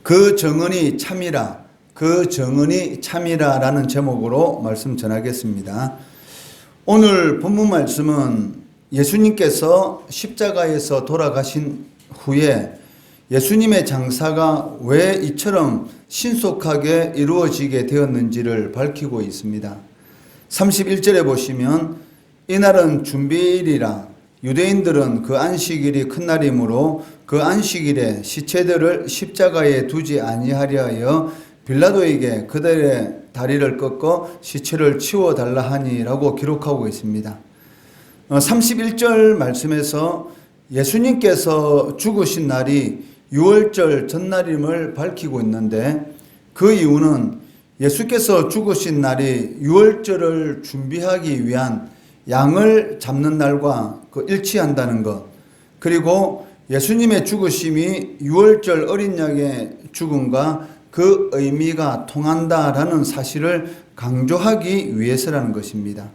그 정언이 참이라, 그 정언이 참이라라는 제목으로 말씀 전하겠습니다. 오늘 본문 말씀은 예수님께서 십자가에서 돌아가신 후에 예수님의 장사가 왜 이처럼 신속하게 이루어지게 되었는지를 밝히고 있습니다. 31절에 보시면 이날은 준비일이라 유대인들은 그 안식일이 큰 날이므로 그 안식일에 시체들을 십자가에 두지 아니하려 하여 빌라도에게 그들의 다리를 꺾어 시체를 치워달라 하니라고 기록하고 있습니다. 31절 말씀에서 예수님께서 죽으신 날이 6월절 전날임을 밝히고 있는데 그 이유는 예수께서 죽으신 날이 6월절을 준비하기 위한 양을 잡는 날과 일치한다는 것, 그리고 예수님의 죽으심이 6월절 어린 양의 죽음과 그 의미가 통한다라는 사실을 강조하기 위해서라는 것입니다.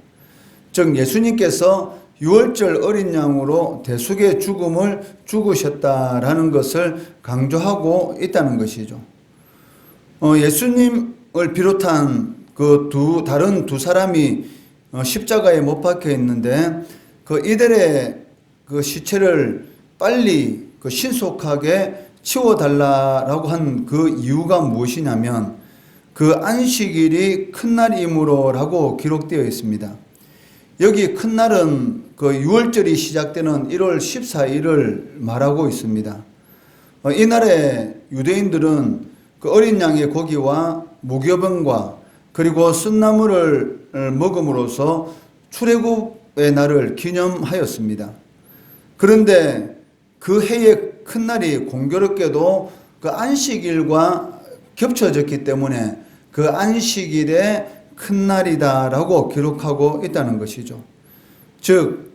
즉 예수님께서 6월절 어린 양으로 대속의 죽음을 죽으셨다라는 것을 강조하고 있다는 것이죠. 예수님을 비롯한 다른 두 사람이 십자가에 못 박혀 있는데 이들의 시체를 빨리 신속하게 치워달라고 한 그 이유가 무엇이냐면 그 안식일이 큰 날이므로라고 기록되어 있습니다. 여기 큰 날은 6월절이 시작되는 1월 14일을 말하고 있습니다. 이날에 유대인들은 어린 양의 고기와 무교병과 그리고 쓴나물을 먹음으로써 출애굽의 날을 기념하였습니다. 그런데 그 해의 큰 날이 공교롭게도 그 안식일과 겹쳐졌기 때문에 그 안식일의 큰 날이다라고 기록하고 있다는 것이죠. 즉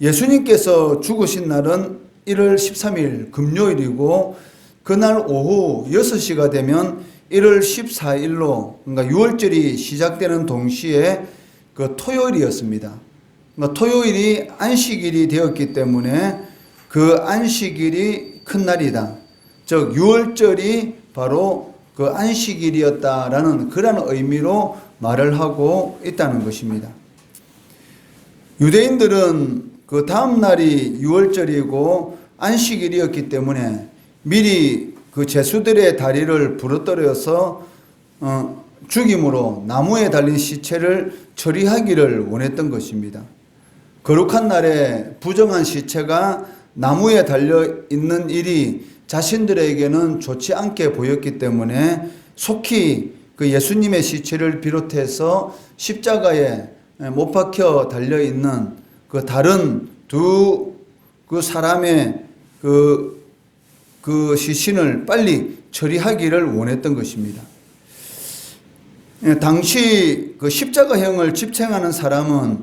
예수님께서 죽으신 날은 1월 13일 금요일이고 그날 오후 6시가 되면 1월 14일로 그러니까 6월절이 시작되는 동시에 토요일이었습니다. 그러니까 토요일이 안식일이 되었기 때문에 그 안식일이 큰 날이다. 즉 6월절이 바로 그 안식일이었다라는 그런 의미로 말을 하고 있다는 것입니다. 유대인들은 그 다음 날이 6월절이고 안식일이었기 때문에 미리 그 제수들의 다리를 부러뜨려서 죽임으로 나무에 달린 시체를 처리하기를 원했던 것입니다. 거룩한 날에 부정한 시체가 나무에 달려있는 일이 자신들에게는 좋지 않게 보였기 때문에 속히 그 예수님의 시체를 비롯해서 십자가에 못 박혀 달려있는 그 다른 두 사람의 그 시신을 빨리 처리하기를 원했던 것입니다. 당시 그 십자가형을 집행하는 사람은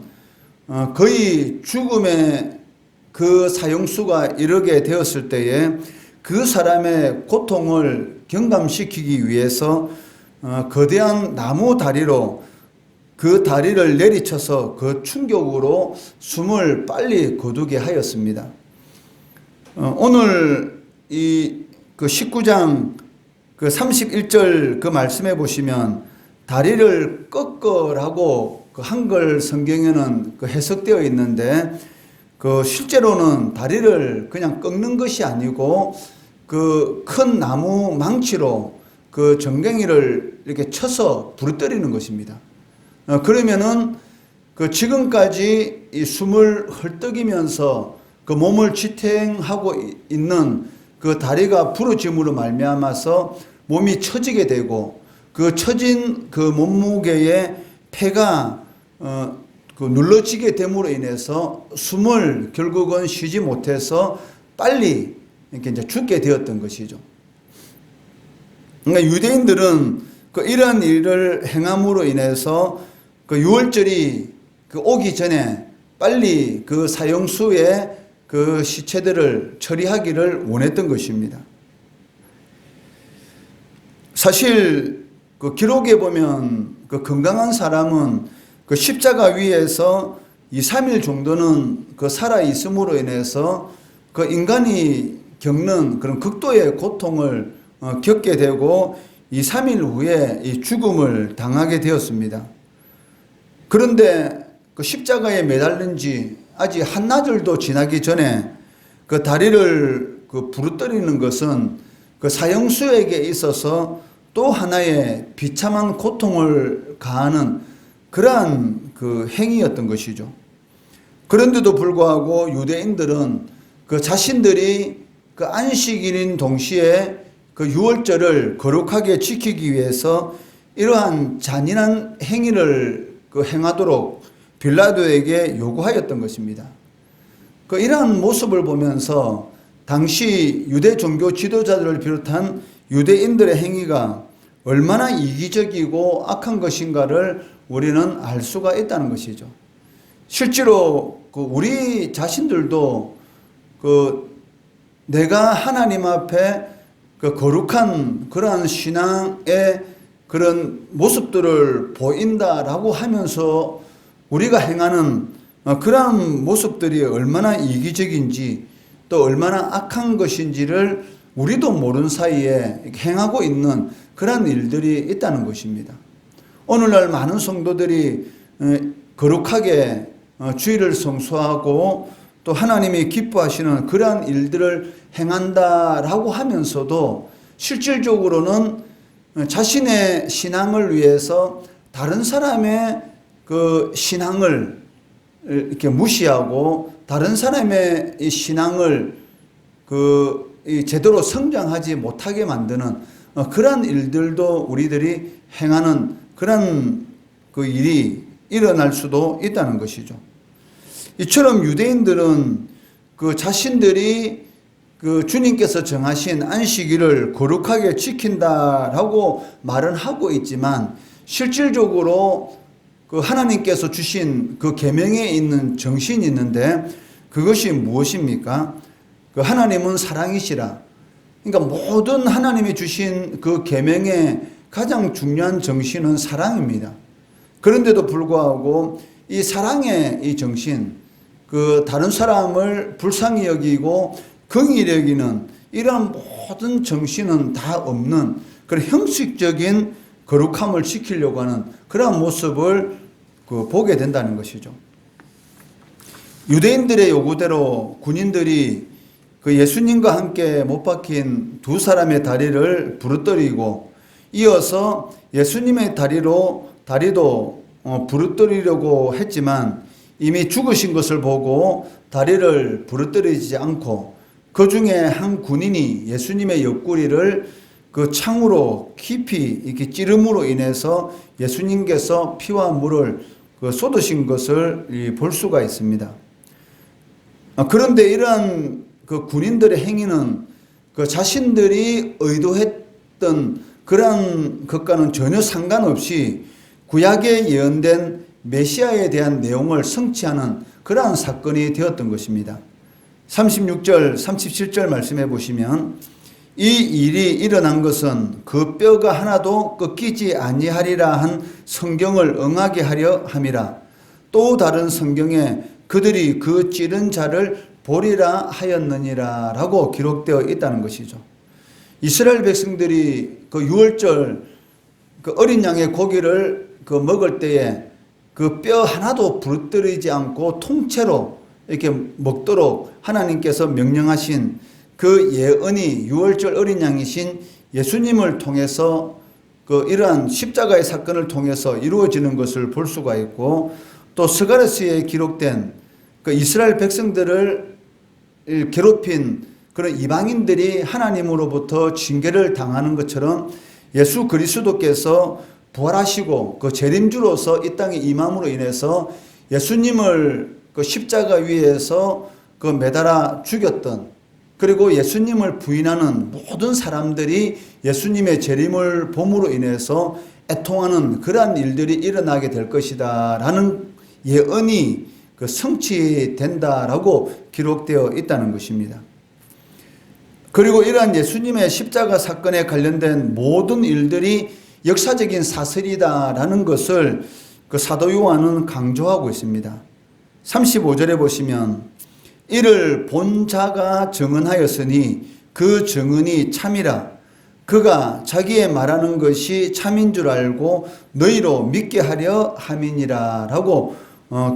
거의 죽음의 그 사형수가 이르게 되었을 때에 그 사람의 고통을 경감시키기 위해서 거대한 나무 다리로 그 다리를 내리쳐서 그 충격으로 숨을 빨리 거두게 하였습니다. 오늘 그 19장 31절 그 말씀해 보시면 다리를 꺾으라고 한글 성경에는 해석되어 있는데 실제로는 다리를 그냥 꺾는 것이 아니고 그 큰 나무 망치로 그 정갱이를 이렇게 쳐서 부러뜨리는 것입니다. 그러면은 지금까지 이 숨을 헐떡이면서 그 몸을 지탱하고 있는 그 다리가 부러짐으로 말미암아서 몸이 처지게 되고 그 처진 그 몸무게에 폐가 눌러지게 됨으로 인해서 숨을 결국은 쉬지 못해서 빨리 이렇게 이제 죽게 되었던 것이죠. 그러니까 유대인들은 이런 일을 행함으로 인해서 6월절이 오기 전에 빨리 그 사형수의 그 시체들을 처리하기를 원했던 것입니다. 사실 기록에 보면 건강한 사람은 십자가 위에서 2, 3일 정도는 살아 있음으로 인해서 인간이 겪는 그런 극도의 고통을 겪게 되고 이 3일 후에 이 죽음을 당하게 되었습니다. 그런데 그 십자가에 매달린 지 아직 한나절도 지나기 전에 그 다리를 그 부르뜨리는 것은 그 사형수에게 있어서 또 하나의 비참한 고통을 가하는 그러한 그 행위였던 것이죠. 그런데도 불구하고 유대인들은 그 자신들이 그 안식일인 동시에 그 유월절을 거룩하게 지키기 위해서 이러한 잔인한 행위를 그 행하도록 빌라도에게 요구하였던 것입니다. 그 이러한 모습을 보면서 당시 유대 종교 지도자들을 비롯한 유대인들의 행위가 얼마나 이기적이고 악한 것인가를 우리는 알 수가 있다는 것이죠. 실제로 그 우리 자신들도 그 내가 하나님 앞에 그 거룩한 그러한 신앙의 그런 모습들을 보인다라고 하면서 우리가 행하는 그러한 모습들이 얼마나 이기적인지 또 얼마나 악한 것인지를 우리도 모르는 사이에 행하고 있는 그러한 일들이 있다는 것입니다. 오늘날 많은 성도들이 거룩하게 주일을 성수하고 또 하나님이 기뻐하시는 그러한 일들을 행한다라고 하면서도 실질적으로는 자신의 신앙을 위해서 다른 사람의 그 신앙을 이렇게 무시하고 다른 사람의 이 신앙을 제대로 성장하지 못하게 만드는 그러한 일들도 우리들이 행하는 그런 그 일이 일어날 수도 있다는 것이죠. 이처럼 유대인들은 그 자신들이 그 주님께서 정하신 안식일을 거룩하게 지킨다라고 말은 하고 있지만 실질적으로 그 하나님께서 주신 그 계명에 있는 정신이 있는데 그것이 무엇입니까? 그 하나님은 사랑이시라. 그러니까 모든 하나님이 주신 그 계명의 가장 중요한 정신은 사랑입니다. 그런데도 불구하고 이 사랑의 이 정신, 그 다른 사람을 불쌍히 여기고 긍휼히 여기는 이러한 모든 정신은 다 없는 그런 형식적인 거룩함을 지키려고 하는 그러한 모습을 보게 된다는 것이죠. 유대인들의 요구대로 군인들이 그 예수님과 함께 못 박힌 두 사람의 다리를 부르뜨리고 이어서 예수님의 다리도 부르뜨리려고 했지만 이미 죽으신 것을 보고 다리를 부르뜨리지 않고 그 중에 한 군인이 예수님의 옆구리를 그 창으로 깊이 이렇게 찌름으로 인해서 예수님께서 피와 물을 쏟으신 것을 볼 수가 있습니다. 그런데 이러한 그 군인들의 행위는 그 자신들이 의도했던 그러한 것과는 전혀 상관없이 구약에 예언된 메시아에 대한 내용을 성취하는 그러한 사건이 되었던 것입니다. 36절, 37절 말씀해 보시면 이 일이 일어난 것은 그 뼈가 하나도 꺾이지 아니하리라 한 성경을 응하게 하려 함이라. 또 다른 성경에 그들이 그 찌른 자를 보리라 하였느니라 라고 기록되어 있다는 것이죠. 이스라엘 백성들이 그 유월절 그 어린 양의 고기를 먹을 때에 그 뼈 하나도 부러뜨리지 않고 통째로 이렇게 먹도록 하나님께서 명령하신 그 예언이 유월절 어린 양이신 예수님을 통해서 이러한 십자가의 사건을 통해서 이루어지는 것을 볼 수가 있고 또 스가랴서에 기록된 그 이스라엘 백성들을 괴롭힌 그런 이방인들이 하나님으로부터 징계를 당하는 것처럼 예수 그리스도께서 부활하시고 그 재림주로서 이 땅에 임함으로 인해서 예수님을 그 십자가 위에서 그 매달아 죽였던 그리고 예수님을 부인하는 모든 사람들이 예수님의 재림을 봄으로 인해서 애통하는 그러한 일들이 일어나게 될 것이다 라는 예언이 성취된다라고 기록되어 있다는 것입니다. 그리고 이러한 예수님의 십자가 사건에 관련된 모든 일들이 역사적인 사실이다라는 것을 사도 요한은 강조하고 있습니다. 35절에 보시면 이를 본 자가 증언하였으니 그 증언이 참이라. 그가 자기의 말하는 것이 참인 줄 알고 너희로 믿게 하려 함이니라 라고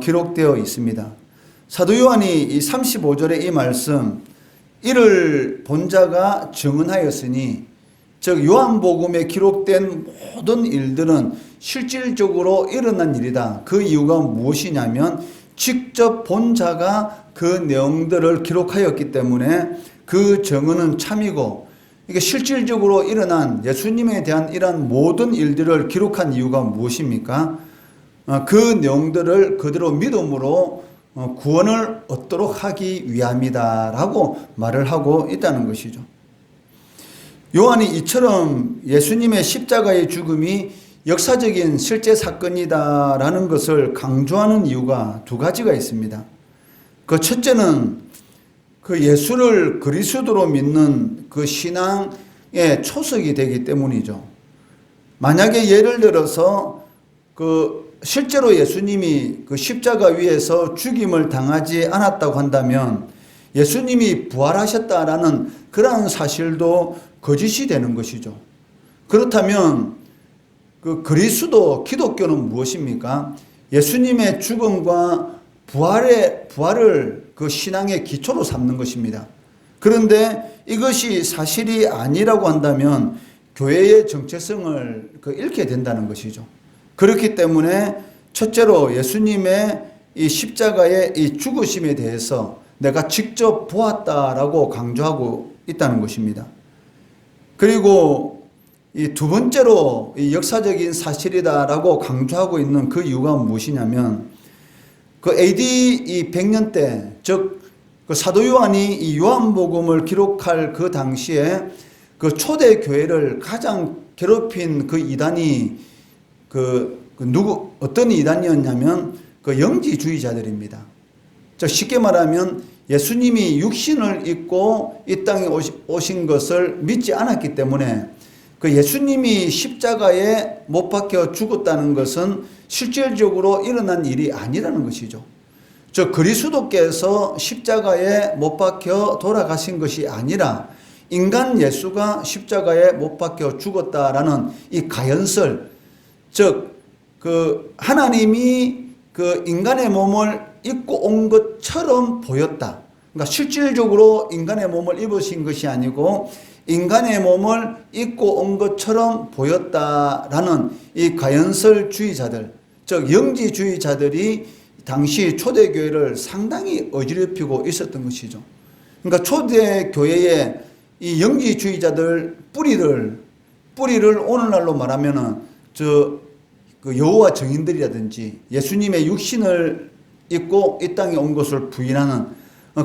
기록되어 있습니다. 사도 요한이 이 35절의 이 말씀, 이를 본 자가 증언하였으니, 즉 요한복음에 기록된 모든 일들은 실질적으로 일어난 일이다. 그 이유가 무엇이냐면 직접 본 자가 그 내용들을 기록하였기 때문에 그 증언은 참이고, 이게 실질적으로 일어난 예수님에 대한 이러한 모든 일들을 기록한 이유가 무엇입니까? 그 내용들을 그대로 믿음으로 구원을 얻도록 하기 위함이다 라고 말을 하고 있다는 것이죠. 요한이 이처럼 예수님의 십자가의 죽음이 역사적인 실제 사건이다 라는 것을 강조하는 이유가 두 가지가 있습니다. 그 첫째는 그 예수를 그리스도로 믿는 그 신앙의 초석이 되기 때문이죠. 만약에 예를 들어서 그 실제로 예수님이 그 십자가 위에서 죽임을 당하지 않았다고 한다면 예수님이 부활하셨다라는 그러한 사실도 거짓이 되는 것이죠. 그렇다면 그 그리스도 기독교는 무엇입니까? 예수님의 죽음과 부활을 그 신앙의 기초로 삼는 것입니다. 그런데 이것이 사실이 아니라고 한다면 교회의 정체성을 잃게 된다는 것이죠. 그렇기 때문에 첫째로 예수님의 이 십자가의 이 죽으심에 대해서 내가 직접 보았다라고 강조하고 있다는 것입니다. 그리고 이 두 번째로 이 역사적인 사실이다라고 강조하고 있는 그 이유가 무엇이냐면 그 AD 이 100년 때, 즉 그 사도 요한이 이 요한복음을 기록할 그 당시에 그 초대 교회를 가장 괴롭힌 그 이단이 어떤 이단이었냐면 그 영지주의자들입니다. 즉 쉽게 말하면 예수님이 육신을 입고 이 땅에 오신 것을 믿지 않았기 때문에 그 예수님이 십자가에 못 박혀 죽었다는 것은 실질적으로 일어난 일이 아니라는 것이죠. 즉 그리스도께서 십자가에 못 박혀 돌아가신 것이 아니라 인간 예수가 십자가에 못 박혀 죽었다라는 이 가연설, 즉 그 하나님이 그 인간의 몸을 입고 온 것처럼 보였다. 그러니까 실질적으로 인간의 몸을 입으신 것이 아니고 인간의 몸을 입고 온 것처럼 보였다라는 이 가연설주의자들, 즉 영지주의자들이 당시 초대교회를 상당히 어지럽히고 있었던 것이죠. 그러니까 초대교회의 이 영지주의자들 뿌리를 오늘날로 말하면은 그 여호와 증인들이라든지 예수님의 육신을 입고 이 땅에 온 것을 부인하는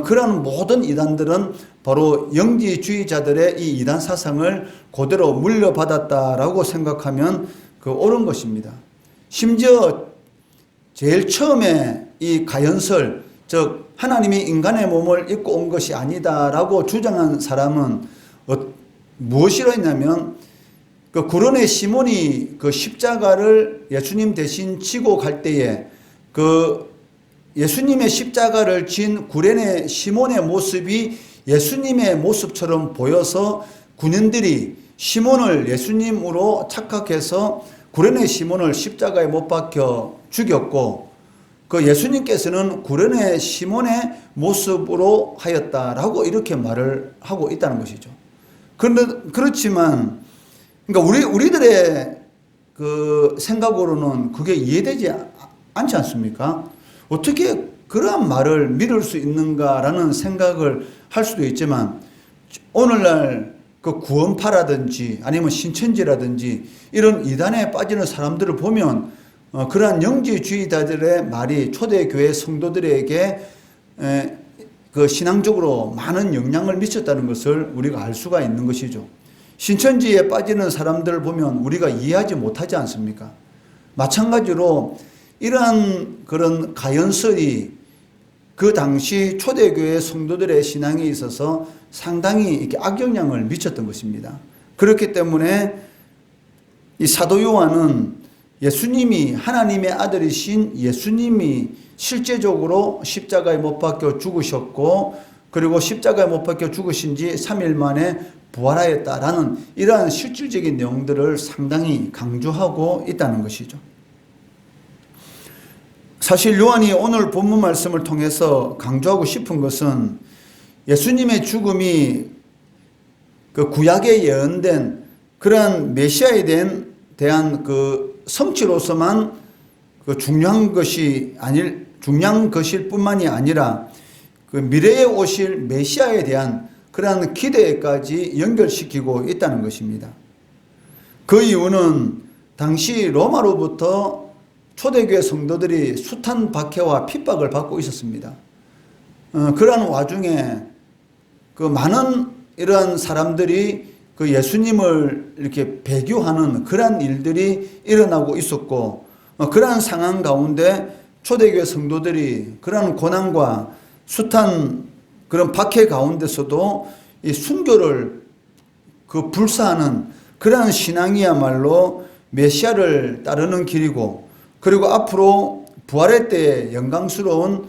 그런 모든 이단들은 바로 영지주의자들의 이 이단 사상을 그대로 물려받았다라고 생각하면 옳은 것입니다. 심지어 제일 처음에 이 가연설, 즉 하나님이 인간의 몸을 입고 온 것이 아니다라고 주장한 사람은 무엇이라 했냐면 그 구레네 시몬이 그 십자가를 예수님 대신 지고 갈 때에 그 예수님의 십자가를 진 구레네 시몬의 모습이 예수님의 모습처럼 보여서 군인들이 시몬을 예수님으로 착각해서 구레네 시몬을 십자가에 못 박혀 죽였고, 그 예수님께서는 구레네 시몬의 모습으로 하였다라고 이렇게 말을 하고 있다는 것이죠. 그렇지만 그러니까 우리들의 그 생각으로는 그게 이해되지 않지 않습니까? 어떻게 그러한 말을 믿을 수 있는가라는 생각을 할 수도 있지만, 오늘날 그 구원파라든지 아니면 신천지라든지 이런 이단에 빠지는 사람들을 보면 그러한 영지주의자들의 말이 초대교회 성도들에게 그 신앙적으로 많은 영향을 미쳤다는 것을 우리가 알 수가 있는 것이죠. 신천지에 빠지는 사람들을 보면 우리가 이해하지 못하지 않습니까? 마찬가지로 이러한 그런 가연설이 그 당시 초대교회 성도들의 신앙에 있어서 상당히 이렇게 악영향을 미쳤던 것입니다. 그렇기 때문에 이 사도 요한은 예수님이 하나님의 아들이신 예수님이 실제적으로 십자가에 못 박혀 죽으셨고 그리고 십자가에 못 박혀 죽으신 지 3일 만에 부활하였다라는 이러한 실질적인 내용들을 상당히 강조하고 있다는 것이죠. 사실 요한이 오늘 본문 말씀을 통해서 강조하고 싶은 것은 예수님의 죽음이 그 구약에 예언된 그러한 메시아에 대한 그 성취로서만 그 중요한 것일 뿐만이 아니라 그 미래에 오실 메시아에 대한 그러한 기대까지 연결시키고 있다는 것입니다. 그 이유는 당시 로마로부터 초대교회 성도들이 숱한 박해와 핍박을 받고 있었습니다. 그러한 와중에 그 많은 이러한 사람들이 그 예수님을 이렇게 배교하는 그러한 일들이 일어나고 있었고, 그러한 상황 가운데 초대교회 성도들이 그러한 고난과 숱한 그런 박해 가운데서도 이 순교를 그 불사하는 그러한 신앙이야말로 메시아를 따르는 길이고, 그리고 앞으로 부활의 때에 영광스러운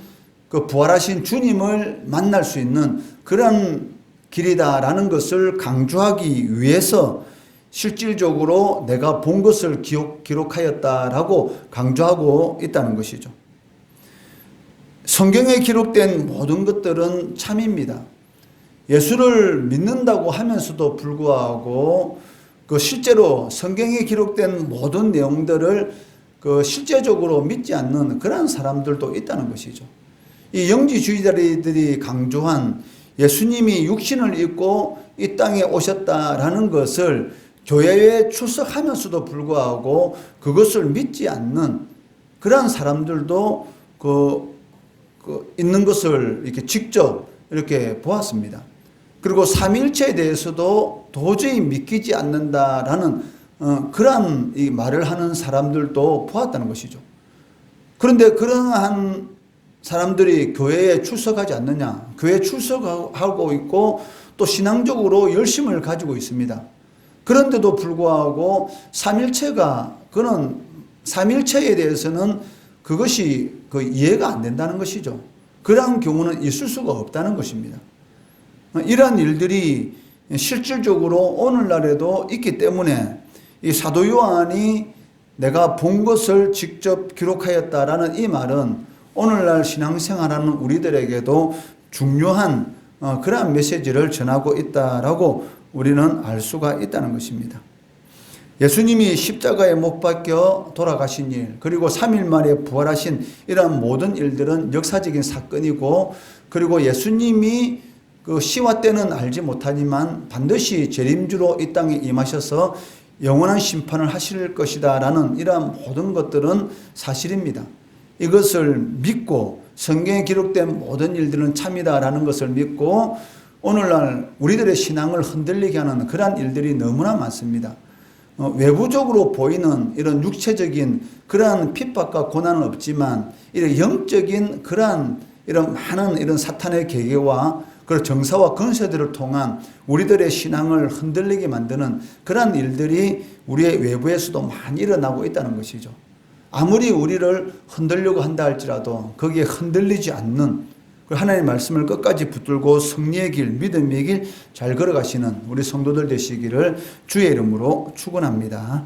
그 부활하신 주님을 만날 수 있는 그런 길이다라는 것을 강조하기 위해서 실질적으로 내가 본 것을 기록하였다라고 강조하고 있다는 것이죠. 성경에 기록된 모든 것들은 참입니다. 예수를 믿는다고 하면서도 불구하고 그 실제로 성경에 기록된 모든 내용들을 그 실제적으로 믿지 않는 그런 사람들도 있다는 것이죠. 이 영지주의자들이 강조한 예수님이 육신을 입고 이 땅에 오셨다라는 것을 교회에 출석하면서도 불구하고 그것을 믿지 않는 그런 사람들도 있는 것을 이렇게 직접 이렇게 보았습니다. 그리고 삼위일체에 대해서도 도저히 믿기지 않는다라는 그러한 이 말을 하는 사람들도 보았다는 것이죠. 그런데 그러한 사람들이 교회에 출석하지 않느냐? 교회에 출석하고 있고 또 신앙적으로 열심을 가지고 있습니다. 그런데도 불구하고 그는 삼위일체에 대해서는 그것이 이해가 안 된다는 것이죠. 그러한 경우는 있을 수가 없다는 것입니다. 이러한 일들이 실질적으로 오늘날에도 있기 때문에 이 사도 요한이 내가 본 것을 직접 기록하였다라는 이 말은 오늘날 신앙생활하는 우리들에게도 중요한 그러한 메시지를 전하고 있다라고 우리는 알 수가 있다는 것입니다. 예수님이 십자가에 못 박혀 돌아가신 일, 그리고 3일 만에 부활하신 이러한 모든 일들은 역사적인 사건이고, 그리고 예수님이 그 시와 때는 알지 못하지만 반드시 재림주로 이 땅에 임하셔서 영원한 심판을 하실 것이다라는 이러한 모든 것들은 사실입니다. 이것을 믿고 성경에 기록된 모든 일들은 참이다라는 것을 믿고 오늘날 우리들의 신앙을 흔들리게 하는 그러한 일들이 너무나 많습니다. 외부적으로 보이는 이런 육체적인 그러한 핍박과 고난은 없지만 이런 영적인 그러한 이런 많은 이런 사탄의 계계와 그리고 정사와 권세들을 통한 우리들의 신앙을 흔들리게 만드는 그러한 일들이 우리의 외부에서도 많이 일어나고 있다는 것이죠. 아무리 우리를 흔들려고 한다 할지라도 거기에 흔들리지 않는 하나님의 말씀을 끝까지 붙들고 승리의 길, 믿음의 길 잘 걸어가시는 우리 성도들 되시기를 주의 이름으로 축원합니다.